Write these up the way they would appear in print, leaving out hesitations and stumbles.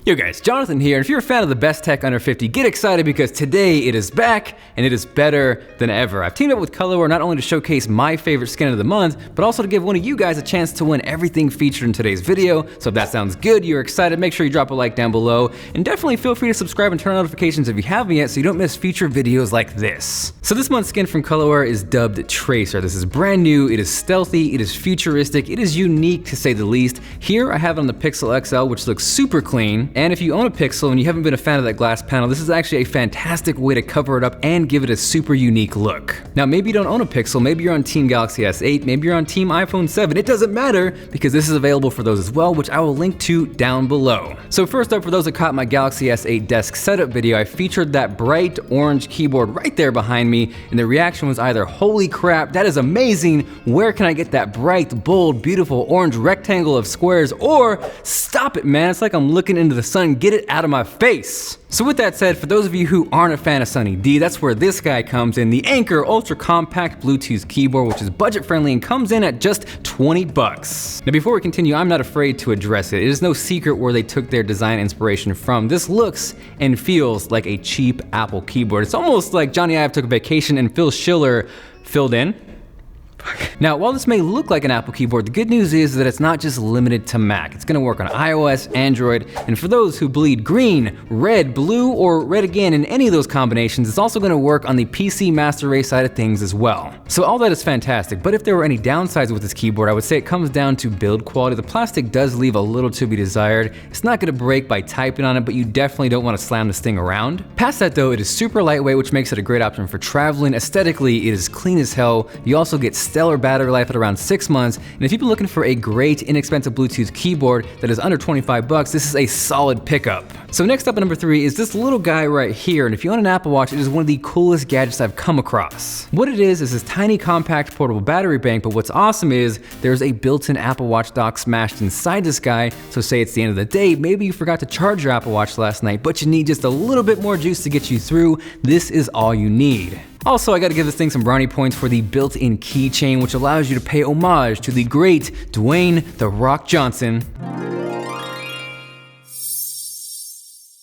Yo guys, Jonathan here, and if you're a fan of the best tech under 50, get excited because today it is back, and it is better than ever. I've teamed up with Colorware not only to showcase my favorite skin of the month, but also to give one of you guys a chance to win everything featured in today's video. So if that sounds good, you're excited, make sure you drop a like down below, and definitely feel free to subscribe and turn on notifications if you haven't yet so you don't miss future videos like this. So this month's skin from Colorware is dubbed Tracer. This is brand new, it is stealthy, it is futuristic, it is unique to say the least. Here I have it on the Pixel XL, which looks super clean. And if you own a Pixel and you haven't been a fan of that glass panel, this is actually a fantastic way to cover it up and give it a super unique look. Now maybe you don't own a Pixel, maybe you're on Team Galaxy S8, maybe you're on Team iPhone 7, it doesn't matter because this is available for those as well, which I will link to down below. So first up, for those that caught my Galaxy S8 desk setup video, I featured that bright orange keyboard right there behind me, and the reaction was either holy crap, that is amazing, where can I get that bright, bold, beautiful orange rectangle of squares, or stop it man, it's like I'm looking into the sun, get it out of my face. So with that said, for those of you who aren't a fan of Sunny D, that's where this guy comes in, the Anker Ultra Compact Bluetooth keyboard, which is budget friendly and comes in at just 20 bucks. Now before we continue, I'm not afraid to address it. It is no secret where they took their design inspiration from. This looks and feels like a cheap Apple keyboard. It's almost like Johnny Ive took a vacation and Phil Schiller filled in. Now, while this may look like an Apple keyboard, the good news is that it's not just limited to Mac. It's gonna work on iOS, Android, and for those who bleed green, red, blue, or red again in any of those combinations, it's also gonna work on the PC Master Race side of things as well. So all that is fantastic, but if there were any downsides with this keyboard, I would say it comes down to build quality. The plastic does leave a little to be desired. It's not gonna break by typing on it, but you definitely don't wanna slam this thing around. Past that though, it is super lightweight, which makes it a great option for traveling. Aesthetically, it is clean as hell. You also get stellar battery life at around 6 months, and if you've been looking for a great inexpensive Bluetooth keyboard that is under 25 bucks, this is a solid pickup. So next up at number 3 is this little guy right here, and if you own an Apple Watch, it is one of the coolest gadgets I've come across. What it is this tiny compact portable battery bank, but what's awesome is there's a built-in Apple Watch dock smashed inside this guy, so say it's the end of the day, maybe you forgot to charge your Apple Watch last night, but you need just a little bit more juice to get you through, this is all you need. Also, I gotta give this thing some brownie points for the built-in keychain, which allows you to pay homage to the great Dwayne "The Rock" Johnson.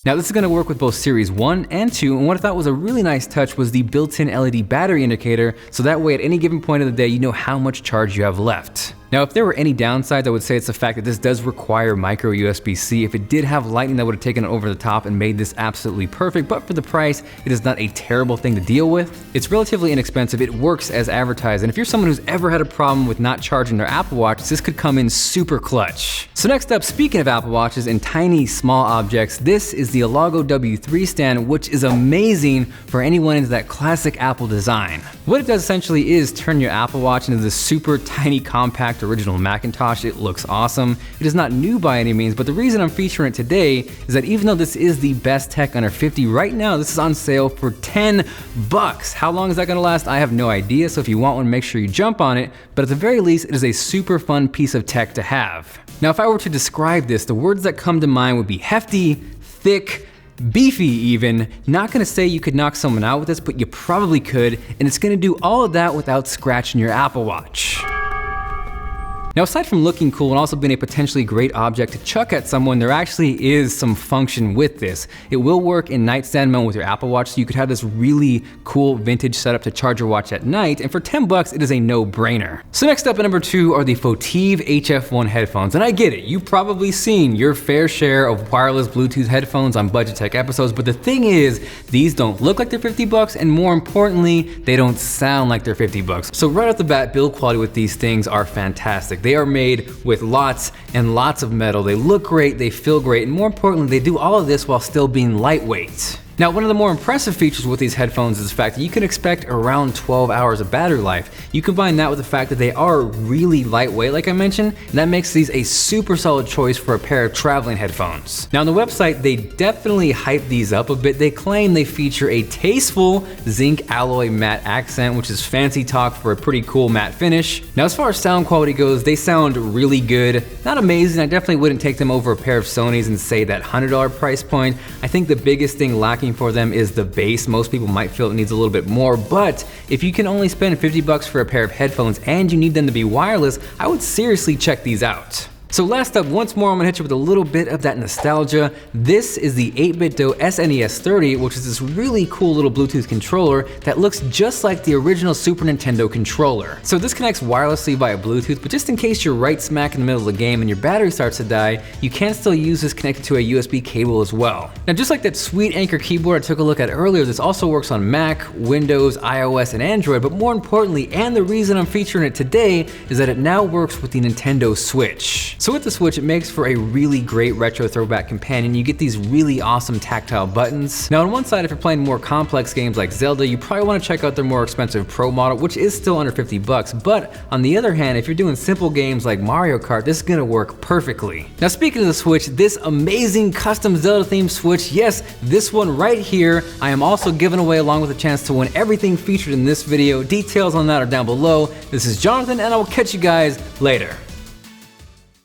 Now this is gonna work with both Series 1 and 2, and what I thought was a really nice touch was the built-in LED battery indicator, so that way at any given point of the day, you know how much charge you have left. Now, if there were any downsides, I would say it's the fact that this does require micro USB-C. If it did have lightning, that would have taken it over the top and made this absolutely perfect, but for the price, it is not a terrible thing to deal with. It's relatively inexpensive, it works as advertised, and if you're someone who's ever had a problem with not charging their Apple Watch, this could come in super clutch. So next up, speaking of Apple Watches and tiny, small objects, this is the Alago W3 stand, which is amazing for anyone into that classic Apple design. What it does essentially is turn your Apple Watch into this super tiny, compact, original Macintosh. It looks awesome. It is not new by any means, but the reason I'm featuring it today is that even though this is the best tech under 50, right now this is on sale for 10 bucks. How long is that gonna last? I have no idea, so if you want one, make sure you jump on it, but at the very least, it is a super fun piece of tech to have. Now, if I were to describe this, the words that come to mind would be hefty, thick, beefy even. Not gonna say you could knock someone out with this, but you probably could, and it's gonna do all of that without scratching your Apple Watch. Now, aside from looking cool and also being a potentially great object to chuck at someone, there actually is some function with this. It will work in nightstand mode with your Apple Watch, so you could have this really cool vintage setup to charge your watch at night, and for 10 bucks, it is a no-brainer. So next up at number 2 are the Fotive HF1 headphones, and I get it, you've probably seen your fair share of wireless Bluetooth headphones on Budget Tech episodes, but the thing is, these don't look like they're 50 bucks, and more importantly, they don't sound like they're 50 bucks. So right off the bat, build quality with these things are fantastic. They are made with lots and lots of metal. They look great, they feel great, and more importantly, they do all of this while still being lightweight. Now, one of the more impressive features with these headphones is the fact that you can expect around 12 hours of battery life. You combine that with the fact that they are really lightweight, like I mentioned, and that makes these a super solid choice for a pair of traveling headphones. Now, on the website, they definitely hype these up a bit. They claim they feature a tasteful zinc alloy matte accent, which is fancy talk for a pretty cool matte finish. Now, as far as sound quality goes, they sound really good. Not amazing, I definitely wouldn't take them over a pair of Sonys and say that $100 price point. I think the biggest thing lacking for them is the bass. Most people might feel it needs a little bit more, but if you can only spend 50 bucks for a pair of headphones and you need them to be wireless, I would seriously check these out. So last up, once more, I'm gonna hit you with a little bit of that nostalgia. This is the 8BitDo SNES 30, which is this really cool little Bluetooth controller that looks just like the original Super Nintendo controller. So this connects wirelessly via Bluetooth, but just in case you're right smack in the middle of the game and your battery starts to die, you can still use this connected to a USB cable as well. Now, just like that sweet Anchor keyboard I took a look at earlier, this also works on Mac, Windows, iOS, and Android, but more importantly, and the reason I'm featuring it today, is that it now works with the Nintendo Switch. So with the Switch, it makes for a really great retro throwback companion. You get these really awesome tactile buttons. Now on one side, if you're playing more complex games like Zelda, you probably want to check out their more expensive Pro model, which is still under 50 bucks. But on the other hand, if you're doing simple games like Mario Kart, this is gonna work perfectly. Now speaking of the Switch, this amazing custom Zelda themed Switch, yes, this one right here, I am also giving away along with a chance to win everything featured in this video. Details on that are down below. This is Jonathan, and I will catch you guys later.